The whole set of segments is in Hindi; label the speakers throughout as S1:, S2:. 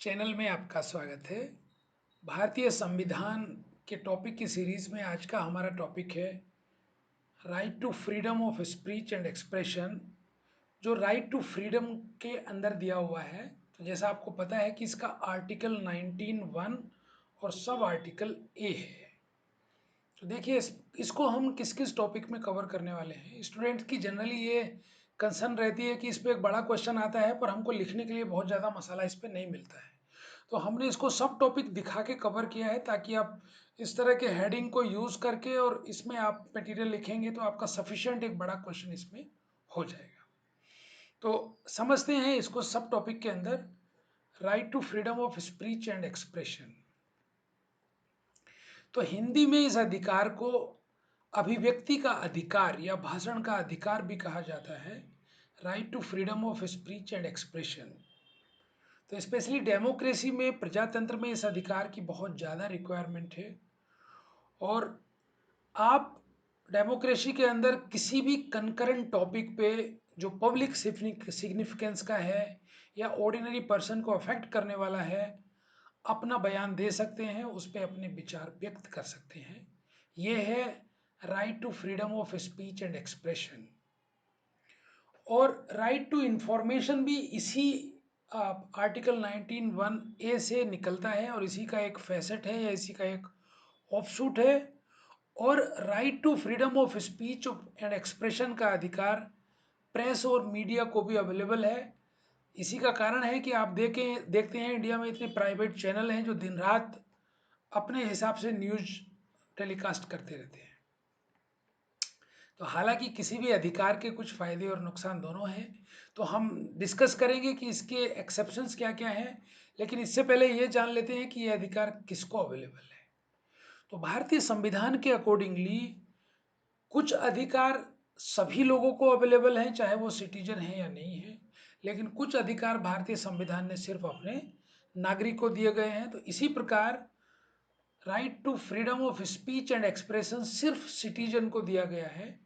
S1: चैनल में आपका स्वागत है। भारतीय संविधान के टॉपिक की सीरीज में आज का हमारा टॉपिक है right to freedom of speech and expression. जो राइट टू फ्रीडम के अंदर दिया हुआ है, तो जैसा आपको पता है कि इसका आर्टिकल 19(1) और सब आर्टिकल ए है। तो देखिए इसको हम किस किस टॉपिक में कवर करने वाले हैं। स्टूडेंट्स की जनरली ये कंसर्न रहती है कि इस पर एक बड़ा क्वेश्चन आता है पर हमको लिखने के लिए बहुत ज़्यादा मसाला इस पर नहीं मिलता है। तो हमने इसको सब टॉपिक दिखा के कवर किया है ताकि आप इस तरह के हेडिंग को यूज़ करके और इसमें आप मटेरियल लिखेंगे तो आपका सफिशिएंट एक बड़ा क्वेश्चन इसमें हो जाएगा। तो समझते हैं इसको सब टॉपिक के अंदर। Right to freedom of speech and expression. तो हिंदी में इस अधिकार को अभिव्यक्ति का अधिकार या भाषण का अधिकार भी कहा जाता है। Right to freedom of speech and expression. तो स्पेशली डेमोक्रेसी में, प्रजातंत्र में इस अधिकार की बहुत ज़्यादा रिक्वायरमेंट है। और आप डेमोक्रेसी के अंदर किसी भी कंकरेंट टॉपिक पे जो पब्लिक सिग्निफिकेंस का है या ऑर्डिनरी पर्सन को अफेक्ट करने वाला है, अपना बयान दे सकते हैं, उस पर अपने विचार व्यक्त कर सकते हैं। ये है right to freedom of speech and expression. और राइट टू इंफॉर्मेशन भी इसी आर्टिकल 19(1) से निकलता है और इसी का एक फैसेट है या इसी का एक ऑफशूट है। और right to freedom of speech and expression का अधिकार प्रेस और मीडिया को भी अवेलेबल है। इसी का कारण है कि आप देखते हैं इंडिया में इतने प्राइवेट चैनल हैं जो दिन रात अपने हिसाब से न्यूज टेलीकास्ट करते रहते हैं। तो हालांकि किसी भी अधिकार के कुछ फायदे और नुकसान दोनों हैं, तो हम डिस्कस करेंगे कि इसके एक्सेप्शंस क्या क्या हैं। लेकिन इससे पहले ये जान लेते हैं कि ये अधिकार किसको अवेलेबल है। तो भारतीय संविधान के अकॉर्डिंगली कुछ अधिकार सभी लोगों को अवेलेबल हैं, चाहे वो सिटीजन है या नहीं है। लेकिन कुछ अधिकार भारतीय संविधान ने सिर्फ अपने नागरिक को दिए गए हैं। तो इसी प्रकार right to freedom of speech and expression सिर्फ सिटीजन को दिया गया है,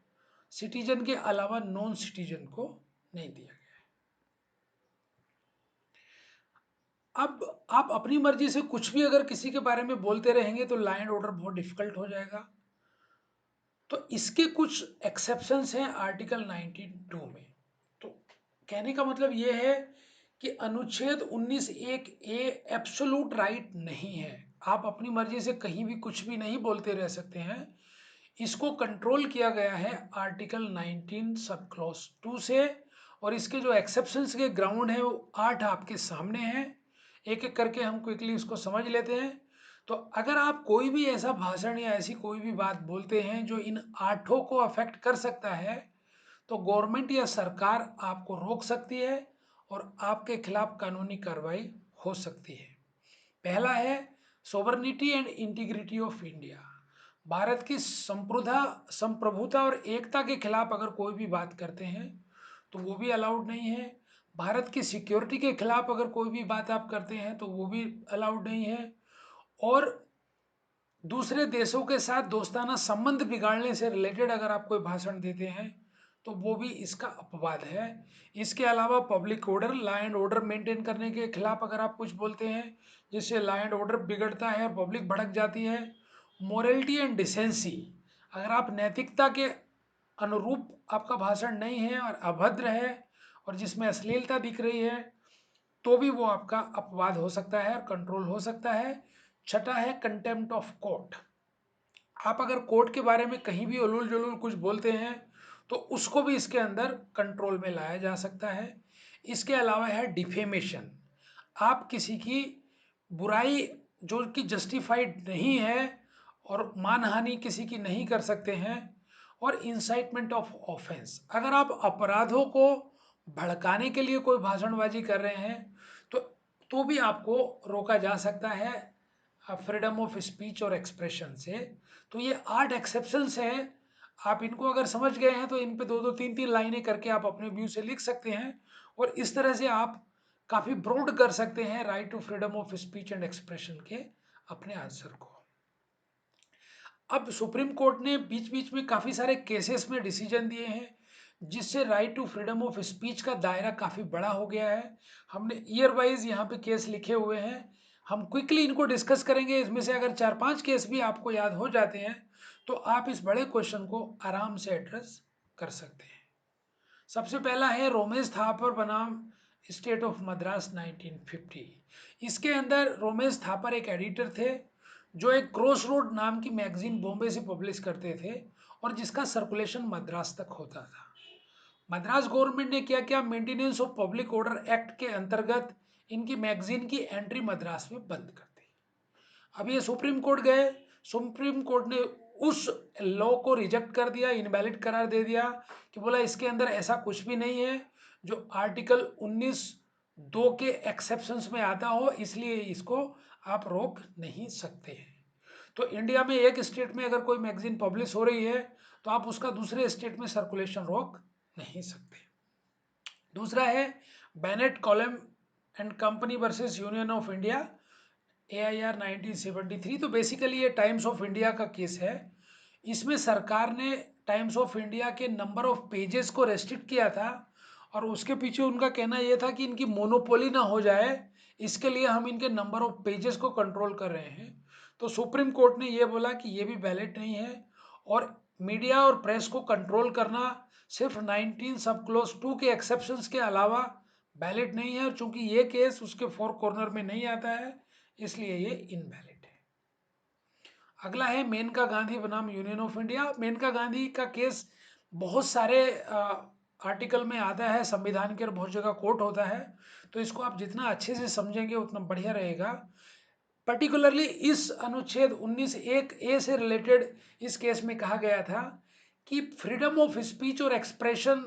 S1: सिटीजन के अलावा नॉन सिटीजन को नहीं दिया गया है। अब आप अपनी मर्जी से कुछ भी अगर किसी के बारे में बोलते रहेंगे तो लॉ एंड ऑर्डर बहुत डिफिकल्ट हो जाएगा। तो इसके कुछ एक्सेप्शंस हैं आर्टिकल 92 में। तो कहने का मतलब ये है कि अनुच्छेद 19(1) एब्सोलूट राइट नहीं है। आप अपनी मर्जी से कहीं भी कुछ भी नहीं बोलते रह सकते हैं। इसको कंट्रोल किया गया है आर्टिकल 19 सब क्लॉज 2 से। और इसके जो एक्सेप्शंस के ग्राउंड हैं वो 8 आपके सामने हैं। एक एक करके हम क्विकली उसको समझ लेते हैं। तो अगर आप कोई भी ऐसा भाषण या ऐसी कोई भी बात बोलते हैं जो इन 8 को अफेक्ट कर सकता है, तो गवर्नमेंट या सरकार आपको रोक सकती है और आपके खिलाफ कानूनी कार्रवाई हो सकती है। पहला है sovereignty and integrity of India. Bharat की संप्रभुता और एकता के खिलाफ अगर कोई भी बात करते हैं तो वो भी अलाउड नहीं है। भारत की सिक्योरिटी के खिलाफ अगर कोई भी बात आप करते हैं तो वो भी अलाउड नहीं है। और दूसरे देशों के साथ दोस्ताना संबंध बिगाड़ने से रिलेटेड अगर आप कोई भाषण देते हैं तो वो भी इसका अपवाद है। इसके अलावा public order, law and order maintain करने के खिलाफ अगर आप कुछ बोलते हैं जिससे लॉ एंड ऑर्डर बिगड़ता है और पब्लिक भड़क जाती है। मोरलिटी एंड डिसेंसी, अगर आप नैतिकता के अनुरूप आपका भाषण नहीं है और अभद्र है और जिसमें अश्लीलता दिख रही है, तो भी वो आपका अपवाद हो सकता है और कंट्रोल हो सकता है। छठा है कंटेम्प्ट ऑफ कोर्ट। आप अगर कोर्ट के बारे में कहीं भी उलूल जुलूल कुछ बोलते हैं तो उसको भी इसके अंदर कंट्रोल में लाया जा सकता है। इसके अलावा है डिफेमेशन। आप किसी की बुराई जो कि जस्टिफाइड नहीं है और मानहानि किसी की नहीं कर सकते हैं। और इंसाइटमेंट ऑफ ऑफेंस, अगर आप अपराधों को भड़काने के लिए कोई भाषणबाजी कर रहे हैं तो भी आपको रोका जा सकता है फ्रीडम ऑफ स्पीच और एक्सप्रेशन से। तो ये 8 एक्सेप्शंस हैं। आप इनको अगर समझ गए हैं तो इन पे दो दो तीन तीन लाइनें करके आप अपने व्यू से लिख सकते हैं और इस तरह से आप काफ़ी ब्रॉड कर सकते हैं right to freedom of speech and expression के अपने आंसर को। अब सुप्रीम कोर्ट ने बीच बीच में काफ़ी सारे केसेस में डिसीजन दिए हैं जिससे right to freedom of speech का दायरा काफ़ी बड़ा हो गया है। हमने ईयर वाइज यहाँ पे केस लिखे हुए हैं, हम क्विकली इनको डिस्कस करेंगे। इसमें से अगर 4-5 केस भी आपको याद हो जाते हैं तो आप इस बड़े क्वेश्चन को आराम से एड्रेस कर सकते हैं। सबसे पहला है रोमेश थापर बनाम स्टेट ऑफ मद्रास 1950। इसके अंदर रोमेश थापर एक एडिटर थे जो एक क्रॉस रोड नाम की मैगजीन बॉम्बे से पब्लिश करते थे और जिसका सर्कुलेशन मद्रास तक होता था। मद्रास गवर्नमेंट ने क्या किया, maintenance of public order act के अंतर्गत इनकी मैगजीन की एंट्री मद्रास में बंद कर दी। अब ये सुप्रीम कोर्ट गए, सुप्रीम कोर्ट ने उस लॉ को रिजेक्ट कर दिया, इनवैलिड करार दे दिया कि बोला इसके अंदर ऐसा कुछ भी नहीं है जो आर्टिकल 19(2) के एक्सेप्शंस में आता हो, इसलिए इसको आप रोक नहीं सकते हैं। तो इंडिया में एक स्टेट में अगर कोई मैगजीन पब्लिश हो रही है तो आप उसका दूसरे स्टेट में सर्कुलेशन रोक नहीं सकते। दूसरा है Bennett column and company versus union of India, AIR 1973। तो बेसिकली ये टाइम्स ऑफ इंडिया का केस है। इसमें सरकार ने टाइम्स ऑफ इंडिया के नंबर ऑफ पेजेस को रेस्ट्रिक्ट किया था और उसके पीछे उनका कहना यह था कि इनकी मोनोपोली ना हो जाए, इसके लिए हम इनके नंबर ऑफ पेजेस को कंट्रोल कर रहे हैं। तो सुप्रीम कोर्ट ने यह बोला कि ये भी वैलिड नहीं है और मीडिया और प्रेस को कंट्रोल करना सिर्फ 19 सब क्लोज 2 के एक्सेप्शंस के अलावा वैलिड नहीं है। और चूंकि ये केस उसके फोर कॉर्नर में नहीं आता है इसलिए ये इनवैलिड है। अगला है मेनका गांधी बनाम union of India. Menaka Gandhi का केस बहुत सारे आर्टिकल में आता है संविधान के और बहुत जगह कोर्ट होता है, तो इसको आप जितना अच्छे से समझेंगे उतना बढ़िया रहेगा। पर्टिकुलरली इस अनुच्छेद 19(1)(a) से रिलेटेड इस केस में कहा गया था कि फ्रीडम ऑफ स्पीच और एक्सप्रेशन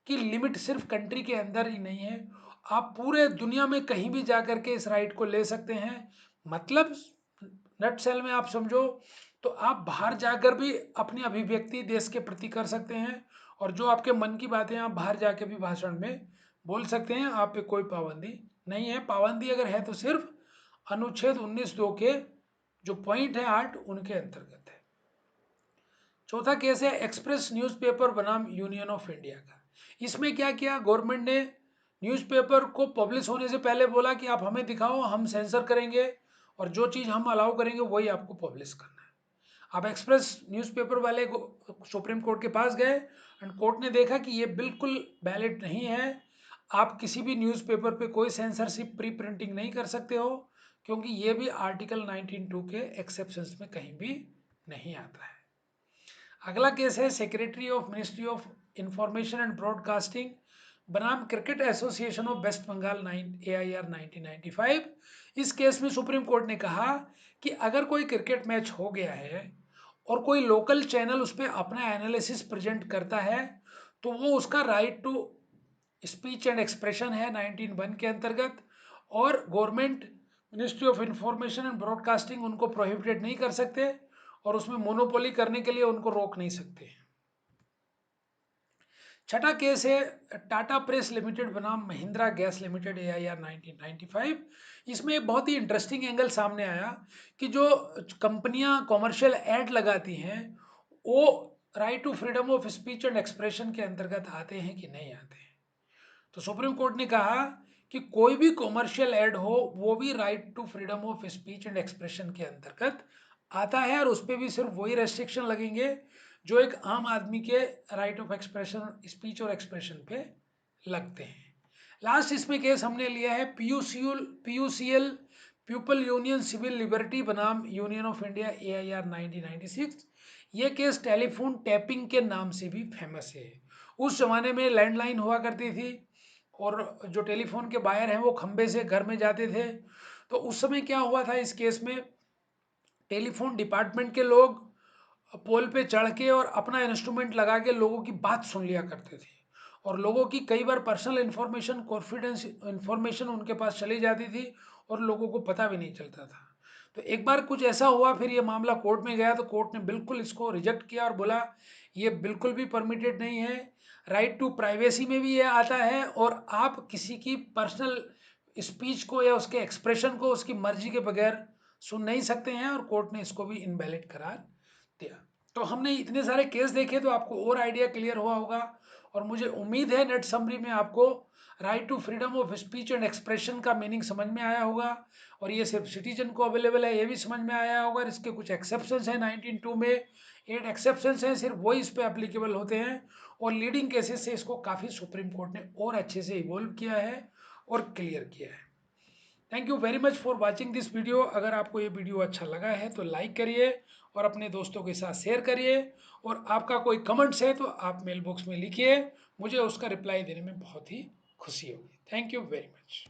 S1: की लिमिट सिर्फ कंट्री के अंदर ही नहीं है, आप पूरे दुनिया में कहीं भी जा करके इस राइट को ले सकते हैं। मतलब नट सेल में आप समझो तो आप बाहर जाकर भी अपनी अभिव्यक्ति देश के प्रति कर सकते हैं और जो आपके मन की बातें आप बाहर जाके भी भाषण में बोल सकते हैं, आप पे कोई पाबंदी नहीं है। पाबंदी अगर है तो सिर्फ अनुच्छेद 19(2) के जो पॉइंट है 8 उनके अंतर्गत है। चौथा केस है एक्सप्रेस न्यूज़पेपर बनाम यूनियन ऑफ इंडिया का। इसमें क्या किया, गवर्नमेंट ने न्यूज़पेपर को पब्लिश होने से पहले बोला कि आप हमें दिखाओ, हम सेंसर करेंगे और जो चीज़ हम अलाउ करेंगे वही आपको पब्लिश करना है। अब एक्सप्रेस न्यूज़पेपर वाले को सुप्रीम कोर्ट के पास गए एंड कोर्ट ने देखा कि ये बिल्कुल वैलिड नहीं है, आप किसी भी न्यूज़पेपर पे कोई सेंसरशिप प्री प्रिंटिंग नहीं कर सकते हो क्योंकि ये भी आर्टिकल 19(2) के एक्सेप्शंस में कहीं भी नहीं आता है। अगला केस है secretary of ministry of information and broadcasting बनाम cricket association of West Bengal AIR 1995। इस केस में सुप्रीम कोर्ट ने कहा कि अगर कोई क्रिकेट मैच हो गया है और कोई लोकल चैनल उस पर अपना एनालिसिस प्रेजेंट करता है तो वो उसका right to speech and expression है 19(1) के अंतर्गत, और government ministry of information and broadcasting उनको प्रोहिबिटेड नहीं कर सकते और उसमें मोनोपोली करने के लिए उनको रोक नहीं सकते। छठा केस है टाटा प्रेस लिमिटेड बनाम महिंद्रा गैस लिमिटेड AIR 1995। इसमें एक बहुत ही इंटरेस्टिंग एंगल सामने आया कि जो कंपनियां कॉमर्शियल एड लगाती हैं वो right to freedom of speech and expression के अंतर्गत आते हैं कि नहीं आते हैं। तो सुप्रीम कोर्ट ने कहा कि कोई भी कॉमर्शियल एड हो वो भी right to freedom of speech and expression के अंतर्गत आता है और उस पर भी सिर्फ वही रेस्ट्रिक्शन लगेंगे जो एक आम आदमी के राइट ऑफ एक्सप्रेशन स्पीच और एक्सप्रेशन पे लगते हैं। लास्ट इसमें केस हमने लिया है PUCL people union civil liberty बनाम यूनियन ऑफ इंडिया AIR 1996। ये केस टेलीफोन टैपिंग के नाम से भी फेमस है। उस जमाने में लैंडलाइन हुआ करती थी और जो टेलीफोन के वायर हैं वो खंबे से घर में जाते थे। तो उस समय क्या हुआ था, इस केस में टेलीफोन डिपार्टमेंट के लोग पोल पे चढ़ के और अपना इंस्ट्रूमेंट लगा के लोगों की बात सुन लिया करते थे और लोगों की कई बार पर्सनल इंफॉर्मेशन कॉन्फिडेंस इंफॉर्मेशन उनके पास चली जाती थी और लोगों को पता भी नहीं चलता था। तो एक बार कुछ ऐसा हुआ, फिर ये मामला कोर्ट में गया तो कोर्ट ने बिल्कुल इसको रिजेक्ट किया और बोला ये बिल्कुल भी परमिटेड नहीं है, राइट टू प्राइवेसी में भी ये आता है और आप किसी की पर्सनल स्पीच को या उसके एक्सप्रेशन को उसकी मर्जी के बगैर सुन नहीं सकते हैं और कोर्ट ने इसको भी इनवैलिड करार दिया। तो हमने इतने सारे केस देखे तो आपको और आइडिया क्लियर हुआ होगा और मुझे उम्मीद है नेट समरी में आपको right to freedom of speech and expression का मीनिंग समझ में आया होगा, और ये सिर्फ सिटीजन को अवेलेबल है ये भी समझ में आया होगा। इसके कुछ एक्सेप्शंस हैं 19(2) में, 8 एक्सेप्शंस हैं, सिर्फ वही इस पे एप्लीकेबल होते हैं, और लीडिंग केसेस से इसको काफ़ी सुप्रीम कोर्ट ने और अच्छे से इवोल्व किया है और क्लियर किया है। Thank you very much for watching this video. अगर आपको ये वीडियो अच्छा लगा है तो लाइक करिए और अपने दोस्तों के साथ शेयर करिए, और आपका कोई कमेंट्स है तो आप मेल बॉक्स में लिखिए, मुझे उसका रिप्लाई देने में बहुत ही खुशी होगी। Thank you very much.